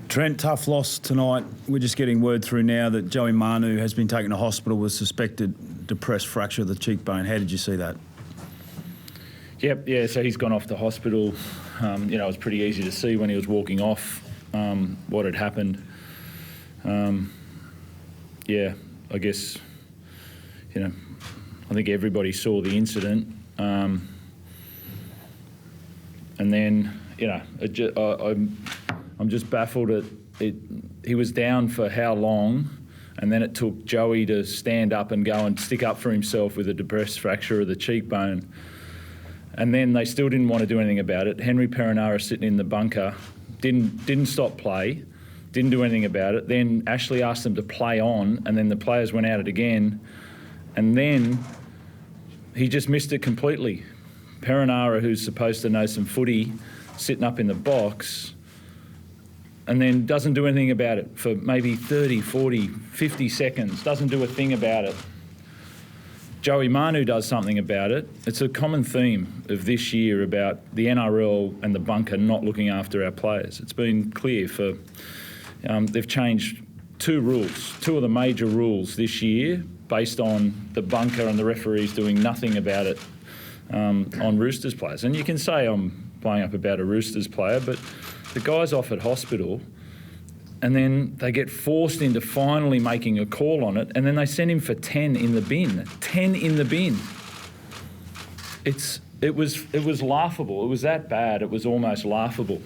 Trent, tough loss tonight. We're just getting word through now that Joey Manu has been taken to hospital with suspected depressed fracture of the cheekbone. How did you see that? Yeah, so he's gone off to hospital. It was pretty easy to see when he was walking off what had happened. I guess, I think everybody saw the incident. And then, I'm just baffled at it. He was down for how long, and then it took Joey to stand up and go and stick up for himself with a depressed fracture of the cheekbone. And then they still didn't want to do anything about it. Henry Perenara sitting in the bunker, didn't stop play, didn't do anything about it. Then Ashley asked them to play on, and then the players went at it again. And then he just missed it completely. Perenara, who's supposed to know some footy, sitting up in the box, and then doesn't do anything about it for maybe 30, 40, 50 seconds, doesn't do a thing about it. Joey Manu does something about it. It's a common theme of this year about the NRL and the bunker not looking after our players. It's been clear for, they've changed two of the major rules this year based on the bunker and the referees doing nothing about it on Roosters players. And you can say I'm playing up about a Roosters player, but the guy's off at hospital, and then they get forced into finally making a call on it, and then they send him for 10 in the bin. 10 in the bin. It was laughable. It was that bad. It was almost laughable.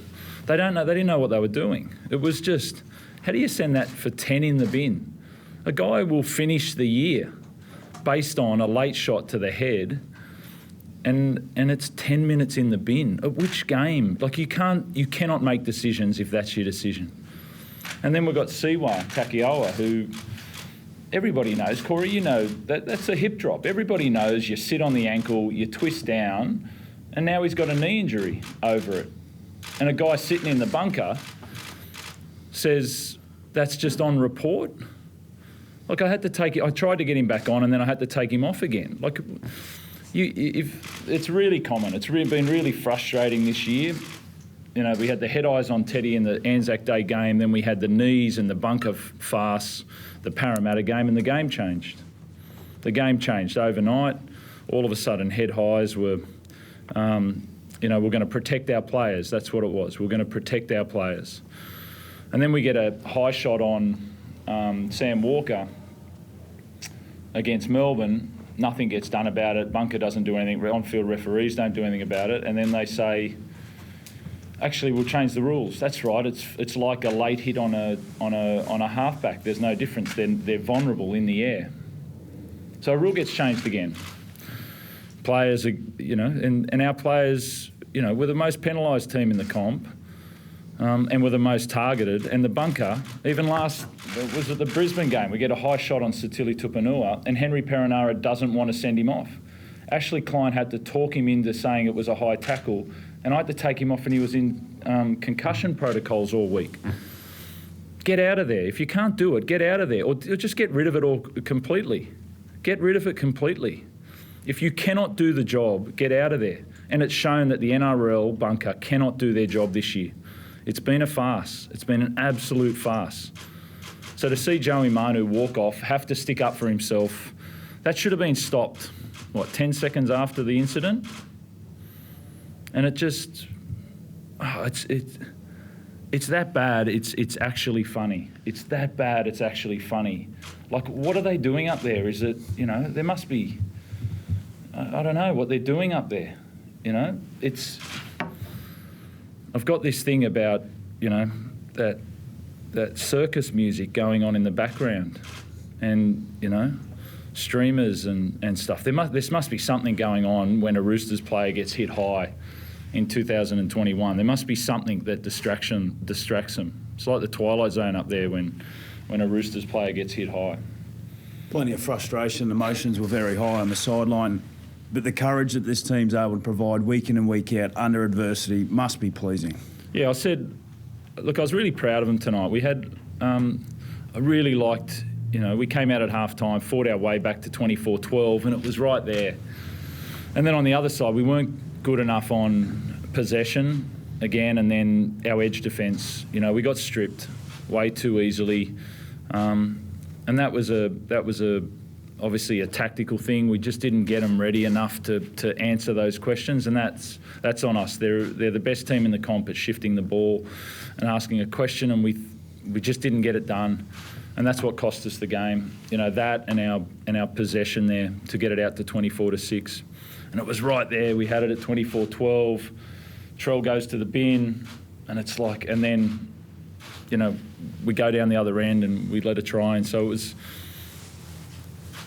They didn't know what they were doing. It was just, how do you send that for 10 in the bin? A guy will finish the year based on a late shot to the head, and it's 10 minutes in the bin. At which game? Like, you cannot make decisions if that's your decision. And then we've got Siwa Takioa, who everybody knows. Corey, you know, that's a hip drop. Everybody knows you sit on the ankle, you twist down, and now he's got a knee injury over it. And a guy sitting in the bunker says that's just on report. Like, I tried to get him back on, and then I had to take him off again. Like, it's really common. It's been really frustrating this year. We had the head eyes on Teddy in the Anzac Day game, then we had the knees and the bunker farce, the Parramatta game, and the game changed. The game changed overnight. All of a sudden, head highs were, we're going to protect our players. That's what it was. We're going to protect our players. And then we get a high shot on Sam Walker against Melbourne. Nothing gets done about it. Bunker doesn't do anything. On-field referees don't do anything about it. And then they say, actually, we'll change the rules. That's right. It's like a late hit on a halfback. There's no difference. They're vulnerable in the air. So a rule gets changed again. Players are, and our players, we're the most penalised team in the comp, and we're the most targeted. And the bunker, even was at the Brisbane game, we get a high shot on Satili Tupanua, and Henry Perenara doesn't want to send him off. Ashley Klein had to talk him into saying it was a high tackle, and I had to take him off, and he was in concussion protocols all week. Get out of there. If you can't do it, get out of there, or just get rid of it all completely. Get rid of it completely. If you cannot do the job, get out of there. And it's shown that the NRL bunker cannot do their job this year. It's been a farce. It's been an absolute farce. So to see Joey Manu walk off, have to stick up for himself, that should have been stopped, 10 seconds after the incident? And it just, it's that bad, it's actually funny. It's that bad, it's actually funny. Like, what are they doing up there? Is it, there must be, I don't know what they're doing up there. I've got this thing about, that circus music going on in the background, and, streamers and stuff. There must be something going on when a Roosters player gets hit high in 2021. There must be something that distracts them. It's like the Twilight Zone up there when a Roosters player gets hit high. Plenty of frustration. Emotions were very high on the sideline. But the courage that this team's able to provide week in and week out under adversity must be pleasing. Yeah, I said, look, I was really proud of them tonight. We had, I really liked, we came out at half-time, fought our way back to 24-12, and it was right there. And then on the other side, we weren't good enough on possession, again, and then our edge defence. You know, we got stripped way too easily, and that was obviously a tactical thing. We just didn't get them ready enough to answer those questions, and that's on us. They're the best team in the comp at shifting the ball and asking a question, and we just didn't get it done, and that's what cost us the game. You know, that and our possession there to get it out to 24-6, and it was right there. We had it at 24-12. Trell goes to the bin, and it's like, and then, you know, we go down the other end and we let a try, and so it's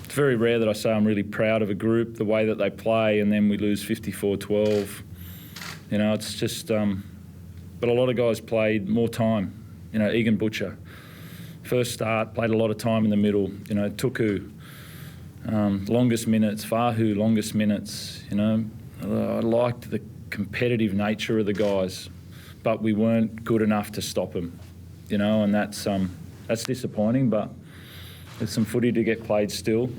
very rare that I say I'm really proud of a group, the way that they play, and then we lose 54-12. You know, it's just, but a lot of guys played more time. You know, Egan Butcher, first start, played a lot of time in the middle. You know, Tuku, longest minutes, Fahu, longest minutes. You know, I liked the competitive nature of the guys, but we weren't good enough to stop them. You know, and that's disappointing, but there's some footy to get played still,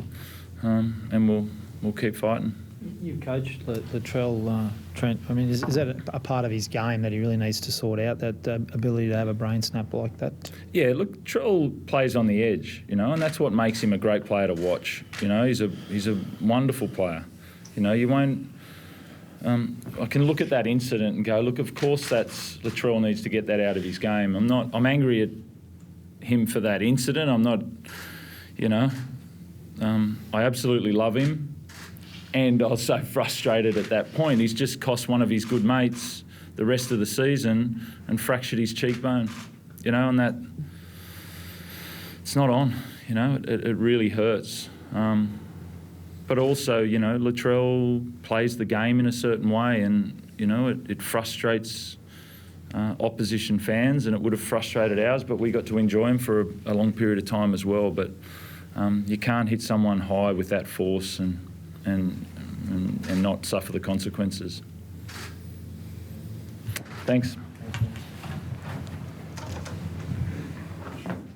and we'll keep fighting. You've coached Latrell, Trent. I mean, is that a part of his game that he really needs to sort out, that ability to have a brain snap like that? Yeah, look, Trell plays on the edge, you know, and that's what makes him a great player to watch. You know, he's a wonderful player. You know, you won't. I can look at that incident and go, look, of course that's Latrell needs to get that out of his game. I'm angry at him for that incident. I'm not, you know, I absolutely love him. And I was so frustrated at that point. He's just cost one of his good mates the rest of the season and fractured his cheekbone, you know, and that, it's not on, you know, it really hurts. But also, you know, Latrell plays the game in a certain way, and, you know, it frustrates opposition fans, and it would have frustrated ours, but we got to enjoy him for a long period of time as well. But you can't hit someone high with that force and not suffer the consequences. Thanks.